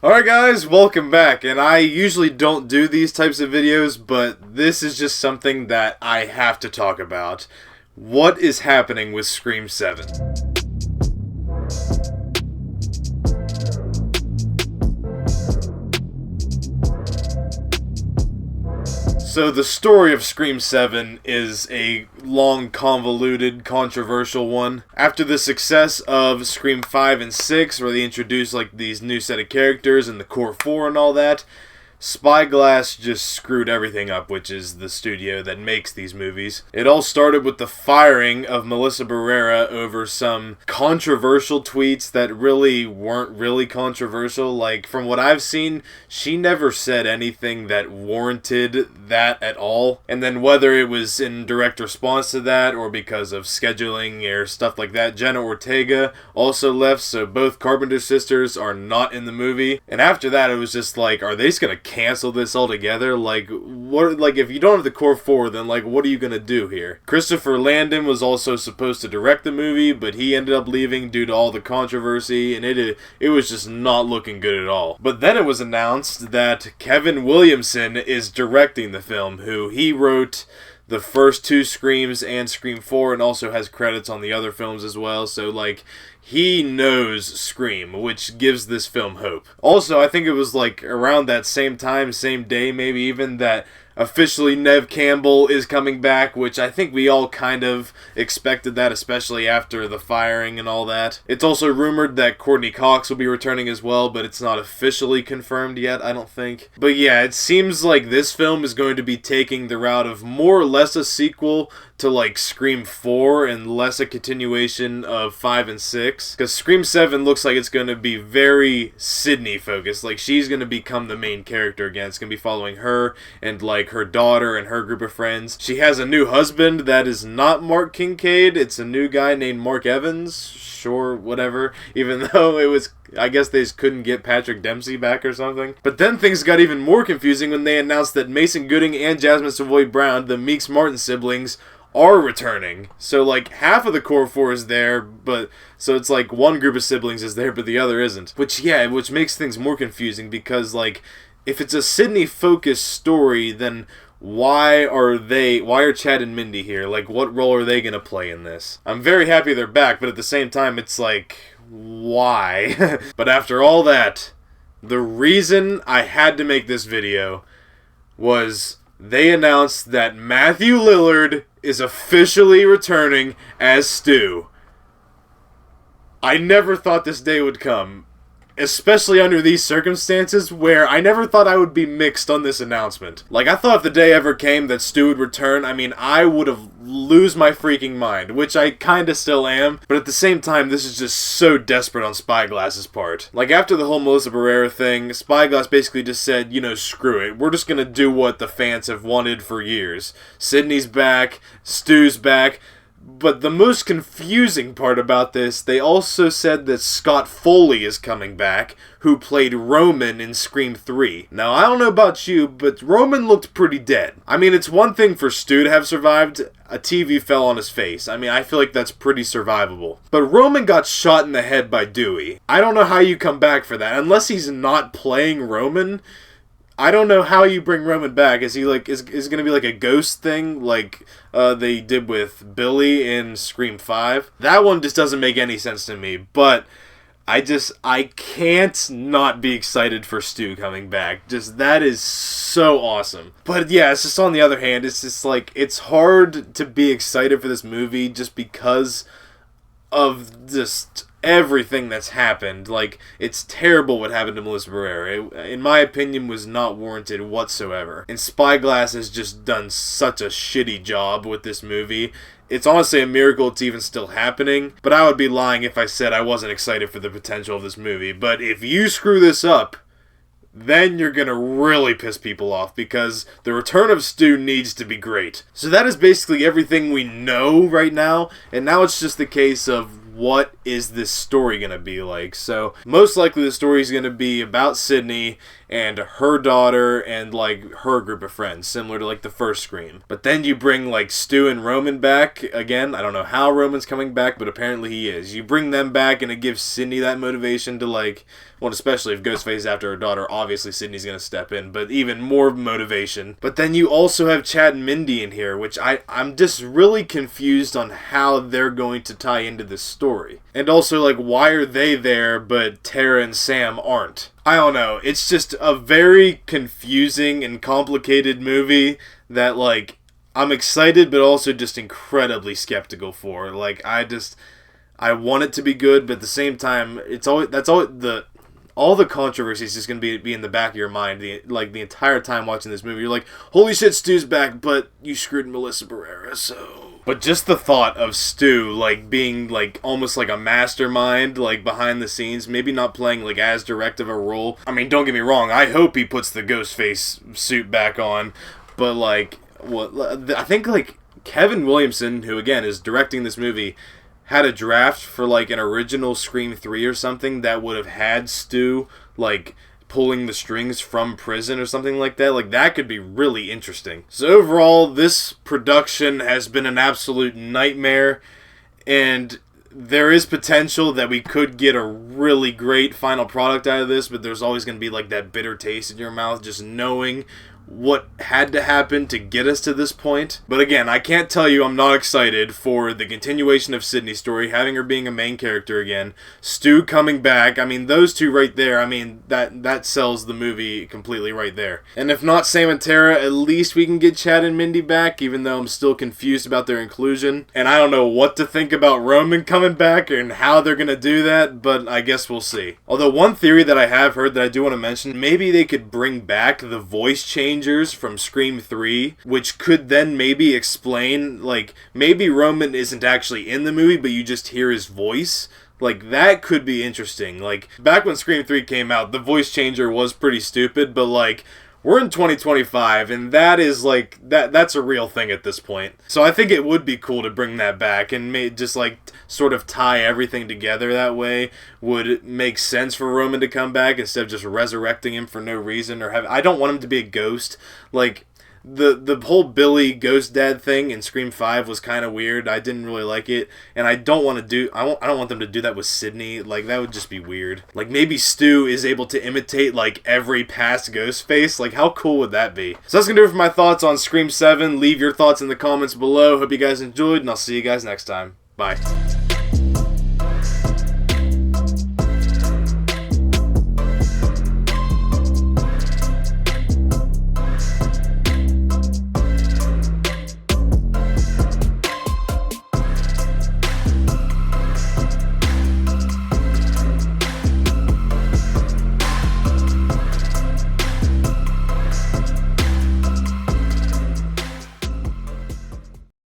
Alright guys, welcome back, and I usually don't do these types of videos, but this is just something that I have to talk about. What is happening with Scream 7? So the story of Scream 7 is a long, convoluted, controversial one. After the success of Scream 5 and 6, where they introduced like these new set of characters and the core 4 and all that, Spyglass just screwed everything up, which is the studio that makes these movies. It all started with the firing of Melissa Barrera over some controversial tweets that really weren't really controversial. Like, from what I've seen, she never said anything that warranted that at all. And then whether it was in direct response to that or because of scheduling or stuff like that, Jenna Ortega also left, so both Carpenter sisters are not in the movie. And after that, it was just like, are they just gonna cancel this altogether? Like, what? Like, if you don't have the core 4, then like, what are you gonna do here? Christopher Landon was also supposed to direct the movie, but he ended up leaving due to all the controversy, and it was just not looking good at all. But then it was announced that Kevin Williamson is directing the film, who he wrote the first 2 Screams and Scream 4, and also has credits on the other films as well, so like, he knows Scream, which gives this film hope. Also, I think it was like around that same time, same day maybe even, that officially Neve Campbell is coming back, which I think we all kind of expected that, especially after the firing and all that. It's also rumored that Courtney Cox will be returning as well, but it's not officially confirmed yet, I don't think. But yeah, it seems like this film is going to be taking the route of more or less a sequel to like Scream 4 and less a continuation of 5 and 6. Because Scream 7 looks like it's going to be very Sydney focused. Like, she's going to become the main character again. It's going to be following her and like her daughter and her group of friends. She has a new husband that is not Mark Kincaid. It's a new guy named Mark Evans. Sure, whatever. Even though it was, I guess they just couldn't get Patrick Dempsey back or something. But then things got even more confusing when they announced that Mason Gooding and Jasmine Savoy Brown, the Meeks Martin siblings, are returning. So like half of the core 4 is there, but so it's like one group of siblings is there but the other isn't. Which makes things more confusing, because like if it's a Sydney focused story, then why are Chad and Mindy here? Like, what role are they gonna play in this? I'm very happy they're back, but at the same time it's like, why? But after all that, the reason I had to make this video was they announced that Matthew Lillard is officially returning as Stu. I never thought this day would come, especially under these circumstances, where I never thought I would be mixed on this announcement. Like, I thought if the day ever came that Stu would return, I mean, I would have lose my freaking mind, which I kinda still am, but at the same time, this is just so desperate on Spyglass's part. Like, after the whole Melissa Barrera thing, Spyglass basically just said, you know, screw it, we're just gonna do what the fans have wanted for years. Sydney's back, Stu's back. But the most confusing part about this, they also said that Scott Foley is coming back, who played Roman in Scream 3. Now, I don't know about you, but Roman looked pretty dead. I mean, it's one thing for Stu to have survived. A TV fell on his face. I mean, I feel like that's pretty survivable. But Roman got shot in the head by Dewey. I don't know how you come back for that. Unless he's not playing Roman, I don't know how you bring Roman back. Is he like, is it gonna be like a ghost thing, like they did with Billy in Scream 5? That one just doesn't make any sense to me, but I can't not be excited for Stu coming back. Just, that is so awesome. But yeah, it's just, on the other hand, it's just like, it's hard to be excited for this movie just because of just everything that's happened. Like, it's terrible what happened to Melissa Barrera. It, in my opinion, was not warranted whatsoever. And Spyglass has just done such a shitty job with this movie. It's honestly a miracle it's even still happening, but I would be lying if I said I wasn't excited for the potential of this movie. But if you screw this up, then you're gonna really piss people off, because the return of Stu needs to be great. So that is basically everything we know right now, and now it's just the case of what is this story gonna be like. So most likely the story is gonna be about Sydney and her daughter and like her group of friends, similar to like the first Scream. But then you bring like Stu and Roman back again. I don't know how Roman's coming back, but apparently he is. You bring them back and it gives Sidney that motivation to like, well, especially if Ghostface is after her daughter, obviously Sidney's gonna step in, but even more motivation. But then you also have Chad and Mindy in here, which I'm just really confused on how they're going to tie into this story. And also, like, why are they there, but Tara and Sam aren't? I don't know. It's just a very confusing and complicated movie that, like, I'm excited, but also just incredibly skeptical for. Like, I want it to be good, but at the same time, all the controversy is just going to be in the back of your mind the entire time watching this movie. You're like, holy shit, Stu's back, but you screwed Melissa Barrera, so... But just the thought of Stu, like, being, like, almost like a mastermind, like, behind the scenes, maybe not playing, like, as direct of a role. I mean, don't get me wrong, I hope he puts the Ghostface suit back on, but, like, I think, like, Kevin Williamson, who, again, is directing this movie, had a draft for, like, an original Scream 3 or something that would have had Stu, like, pulling the strings from prison or something like that. Like, that could be really interesting. So overall, this production has been an absolute nightmare, and there is potential that we could get a really great final product out of this, but there's always going to be, like, that bitter taste in your mouth just knowing what had to happen to get us to this point. But again, I can't tell you I'm not excited for the continuation of Sidney's story, having her being a main character again, Stu coming back. I mean, those two right there, I mean, that sells the movie completely right there. And if not Sam and Tara, at least we can get Chad and Mindy back, even though I'm still confused about their inclusion. And I don't know what to think about Roman coming back and how they're gonna do that, but I guess we'll see. Although one theory that I have heard that I do want to mention, maybe they could bring back the voice change from Scream 3, which could then maybe explain, like, maybe Roman isn't actually in the movie, but you just hear his voice. Like, that could be interesting. Like, back when Scream 3 came out, the voice changer was pretty stupid, but, like, we're in 2025, and that is, like, that's a real thing at this point. So I think it would be cool to bring that back and just, like, sort of tie everything together that way. Would make sense for Roman to come back instead of just resurrecting him for no reason, or I don't want him to be a ghost. Like, the whole Billy ghost dad thing in Scream 5 was kind of weird. I didn't really like it, and I don't want them to do that with Sidney. Like, that would just be weird. Like, maybe Stu is able to imitate, like, every past ghost face. Like, how cool would that be? So that's gonna do it for my thoughts on Scream 7. Leave your thoughts in the comments below. Hope you guys enjoyed, and I'll see you guys next time. Bye.